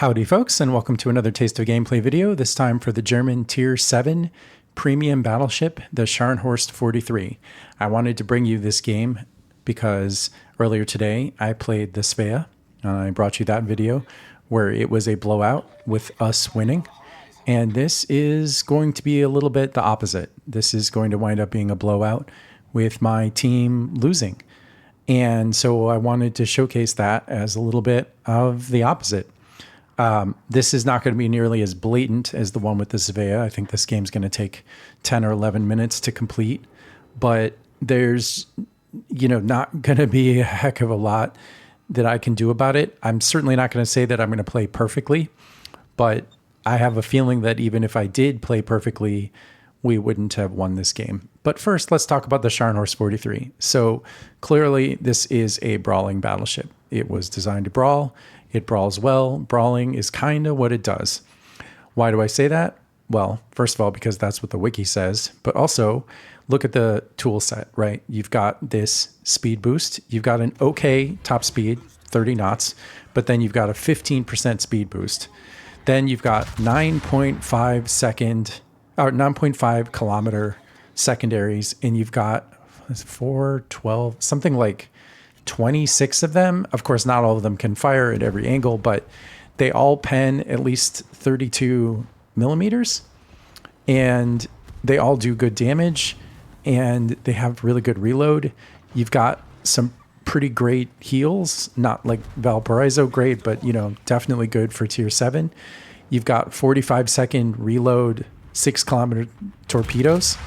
Howdy folks, and welcome to another Taste of Gameplay video, this time for the German Tier 7 Premium Battleship, the Scharnhorst 43. I wanted to bring you this game because earlier today I played the Svea, and I brought you that video where it was a blowout with us winning. And this is going to be a little bit the opposite. This is going to wind up being a blowout with my team losing. And so I wanted to showcase that as a little bit of the opposite. This is not going to be nearly as blatant as the one with the Svea. I think this game's going to take 10 or 11 minutes to complete, but there's, not going to be a heck of a lot that I can do about it. I'm certainly not going to say that I'm going to play perfectly, but I have a feeling that even if I did play perfectly, we wouldn't have won this game. But first, let's talk about the Scharnhorst 43. So clearly this is a brawling battleship. It was designed to brawl. It brawls well. Brawling is kind of what it does. Why do I say that? Well, first of all, because that's what the wiki says, but also look at the tool set, right? You've got this speed boost. You've got an okay top speed, 30 knots, but then you've got a 15% speed boost. Then you've got 9.5 kilometer secondaries, and you've got 4, 12, something like 26 of them. Of course, not all of them can fire at every angle, but they all pen at least 32 millimeters, and they all do good damage, and they have really good reload. You've got some pretty great heals, not like Valparaiso great, but definitely good for tier 7. You've got 45-second reload, 6-kilometer torpedoes,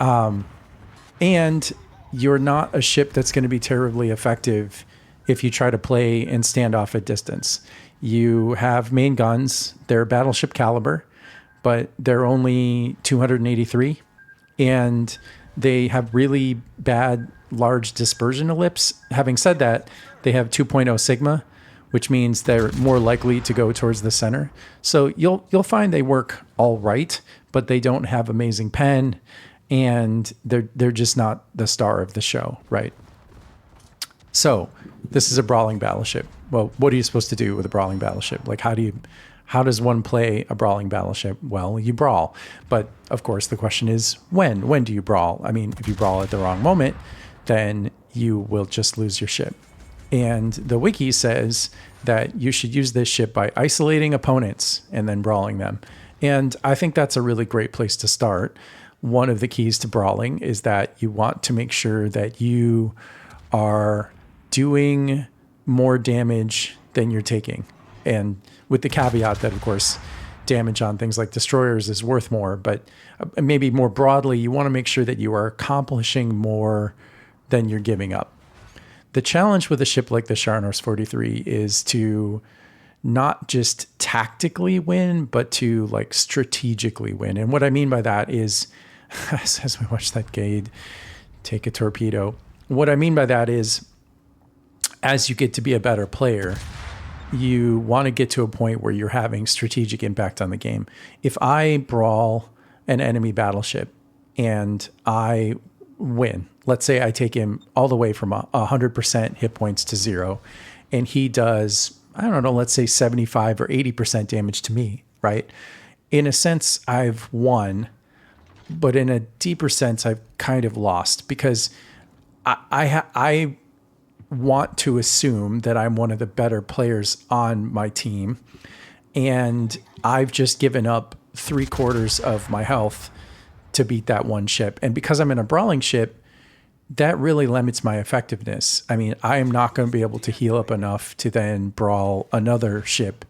and you're not a ship that's going to be terribly effective if you try to play and stand off at distance. You have main guns. They're battleship caliber, but they're only 283, and they have really bad large dispersion ellipse. Having said that, they have 2.0 sigma, which means they're more likely to go towards the center. So you'll find they work all right, but they don't have amazing pen, and they're just not the star of the show, right? So this is a brawling battleship. Well, what are you supposed to do with a brawling battleship? Like, how does one play a brawling battleship? Well, you brawl. But of course, the question is when? When do you brawl? I mean, if you brawl at the wrong moment, then you will just lose your ship. And the wiki says that you should use this ship by isolating opponents and then brawling them. And I think that's a really great place to start. One of the keys to brawling is that you want to make sure that you are doing more damage than you're taking. And with the caveat that, of course, damage on things like destroyers is worth more, but maybe more broadly, you want to make sure that you are accomplishing more than you're giving up. The challenge with a ship like the Scharnhorst 43 is to not just tactically win, but to like strategically win. And what I mean by that is, as we watch that Gade take a torpedo, what I mean by that is, as you get to be a better player, you want to get to a point where you're having strategic impact on the game. If I brawl an enemy battleship and I win, let's say I take him all the way from 100% hit points to 0, and he does, I don't know, let's say 75 or 80% damage to me, right? In a sense, I've won, but in a deeper sense, I've kind of lost, because I want to assume that I'm one of the better players on my team, and I've just given up 3/4 of my health to beat that one ship. And because I'm in a brawling ship, that really limits my effectiveness. I mean, I am not going to be able to heal up enough to then brawl another ship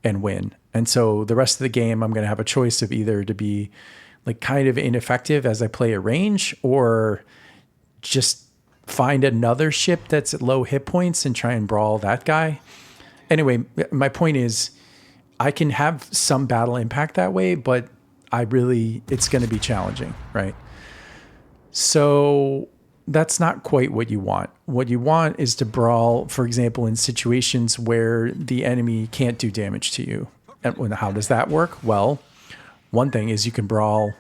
and win. And so the rest of the game, I'm going to have a choice of either to be like kind of ineffective as I play at range, or just find another ship that's at low hit points and try and brawl that guy. Anyway, my point is I can have some battle impact that way, but it's going to be challenging, right? So that's not quite what you want. What you want is to brawl, for example, in situations where the enemy can't do damage to you. And how does that work? Well, one thing is you can brawl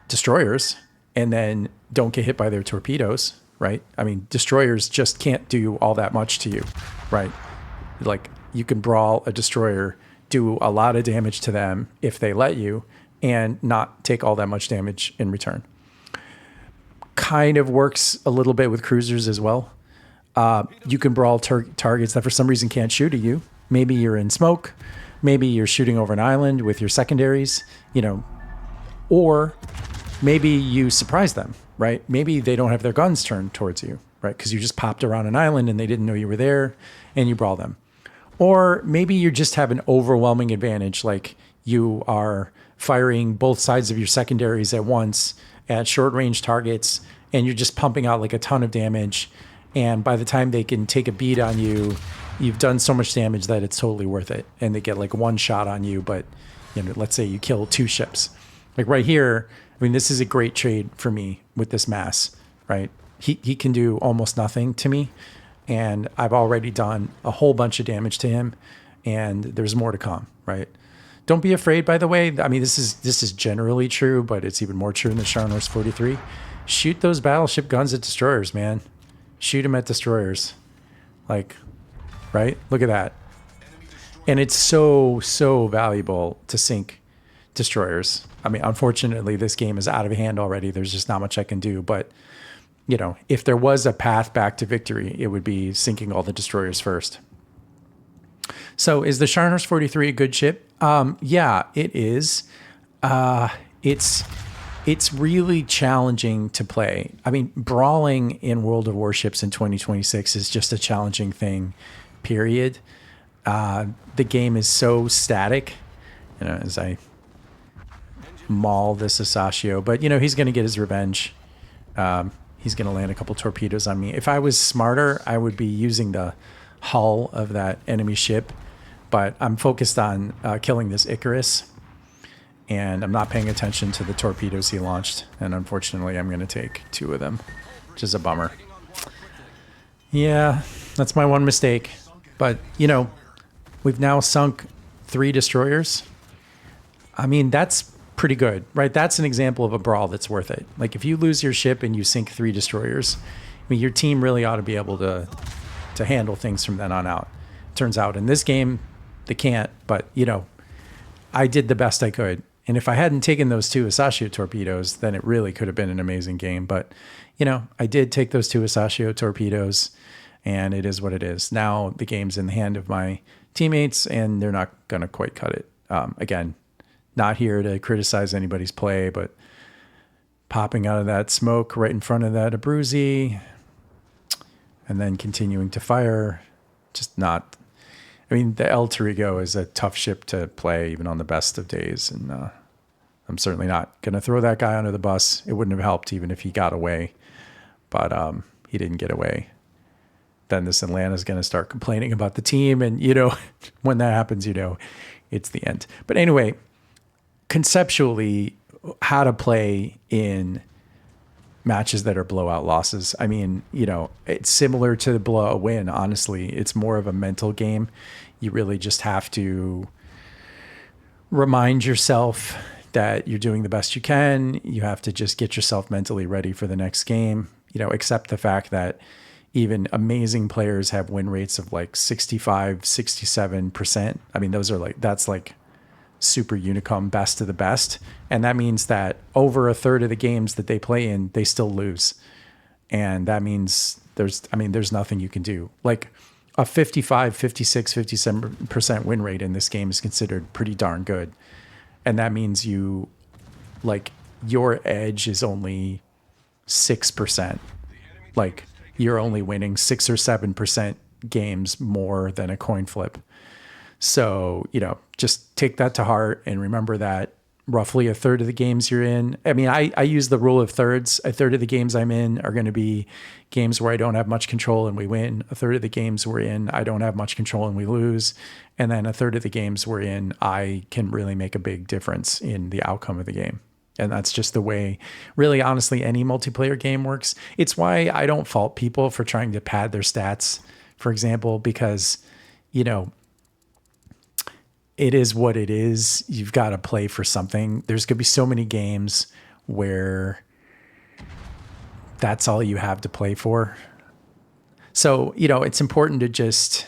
destroyers and then don't get hit by their torpedoes, right? I mean, destroyers just can't do all that much to you, right? Like you can brawl a destroyer, do a lot of damage to them if they let you, and not take all that much damage in return. Kind of works a little bit with cruisers as well. You can brawl targets that for some reason can't shoot at you. Maybe you're in smoke. Maybe you're shooting over an island with your secondaries, or maybe you surprise them, right? Maybe they don't have their guns turned towards you, right? Because you just popped around an island and they didn't know you were there and you brawl them. Or maybe you just have an overwhelming advantage, like you are firing both sides of your secondaries at once at short range targets, and you're just pumping out like a ton of damage. And by the time they can take a beat on you, you've done so much damage that it's totally worth it. And they get like one shot on you, but let's say you kill 2 ships. Like right here, I mean, this is a great trade for me with this mass, right? He can do almost nothing to me, and I've already done a whole bunch of damage to him, and there's more to come, right? Don't be afraid, by the way. I mean, this is generally true, but it's even more true in the Scharnhorst 43. Shoot those battleship guns at destroyers, man. Shoot them at destroyers. Like, right? Look at that. And it's so, so valuable to sink destroyers. I mean, unfortunately, this game is out of hand already. There's just not much I can do. But, if there was a path back to victory, it would be sinking all the destroyers first. So is the Scharnhorst 43 a good ship? Yeah, it is. It's really challenging to play. I mean, brawling in World of Warships in 2026 is just a challenging thing, period. The game is so static, as I maul this Asashio, but he's going to get his revenge. He's going to land a couple torpedoes on me. If I was smarter, I would be using the hull of that enemy ship, but I'm focused on killing this Icarus, and I'm not paying attention to the torpedoes he launched, and unfortunately I'm going to take 2 of them, which is a bummer. Yeah, that's my one mistake, but we've now sunk 3 destroyers. I mean, that's pretty good, right? That's an example of a brawl that's worth it. Like if you lose your ship and you sink 3 destroyers, I mean, your team really ought to be able to handle things from then on out. Turns out in this game, they can't, but I did the best I could. And if I hadn't taken those 2 Asashio torpedoes, then it really could have been an amazing game. But, I did take those 2 Asashio torpedoes, and it is what it is. Now the game's in the hand of my teammates, and they're not going to quite cut it. Again, not here to criticize anybody's play, but popping out of that smoke right in front of that Abruzzi, and then continuing to fire, just not... I mean, the El Torrigo is a tough ship to play even on the best of days, and I'm certainly not going to throw that guy under the bus. It wouldn't have helped even if he got away, but he didn't get away. Then this Atlanta's going to start complaining about the team, and when that happens, it's the end. But anyway, conceptually, how to play in matches that are blowout losses. I mean, it's similar to the blowout win. Honestly, it's more of a mental game. You really just have to remind yourself that you're doing the best you can. You have to just get yourself mentally ready for the next game. Accept the fact that even amazing players have win rates of like 65, 67%. I mean, that's like super unicum, best of the best. And that means that over a third of the games that they play in, they still lose. And that means there's nothing you can do. Like a 55, 56, 57% win rate in this game is considered pretty darn good. And that means your edge is only 6%. Like you're only winning 6 or 7% games more than a coin flip. So, just take that to heart and remember that roughly a third of the games you're in. I mean, I use the rule of thirds. A third of the games I'm in are going to be games where I don't have much control and we win. A third of the games we're in, I don't have much control and we lose. And then a third of the games we're in, I can really make a big difference in the outcome of the game. And that's just the way, really, honestly, any multiplayer game works. It's why I don't fault people for trying to pad their stats, for example, because, it is what it is. You've got to play for something. There's going to be so many games where that's all you have to play for. So, it's important to just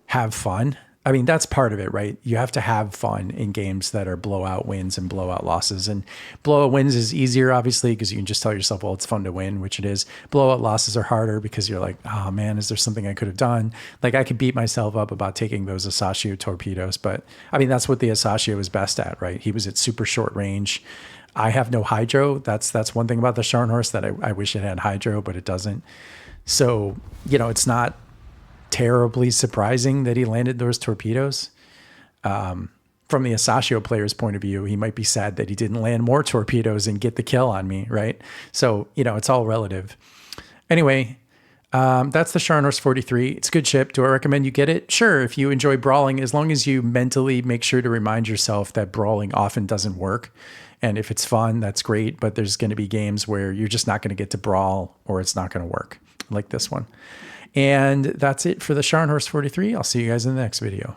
have fun. I mean, that's part of it, right? You have to have fun in games that are blowout wins and blowout losses. And blowout wins is easier, obviously, because you can just tell yourself, well, it's fun to win, which it is. Blowout losses are harder because you're like, oh man, is there something I could have done? Like I could beat myself up about taking those Asashio torpedoes, but I mean, that's what the Asashio was best at, right? He was at super short range. I have no hydro. That's one thing about the Scharnhorst that I wish it had hydro, but it doesn't. So, it's not terribly surprising that he landed those torpedoes. From the Asashio player's point of view, he might be sad that he didn't land more torpedoes and get the kill on me, right? So, it's all relative. Anyway, that's the Scharnhorst 43. It's a good ship. Do I recommend you get it? Sure, if you enjoy brawling, as long as you mentally make sure to remind yourself that brawling often doesn't work. And if it's fun, that's great, but there's going to be games where you're just not going to get to brawl or it's not going to work, like this one. And that's it for the Scharnhorst 43. I'll see you guys in the next video.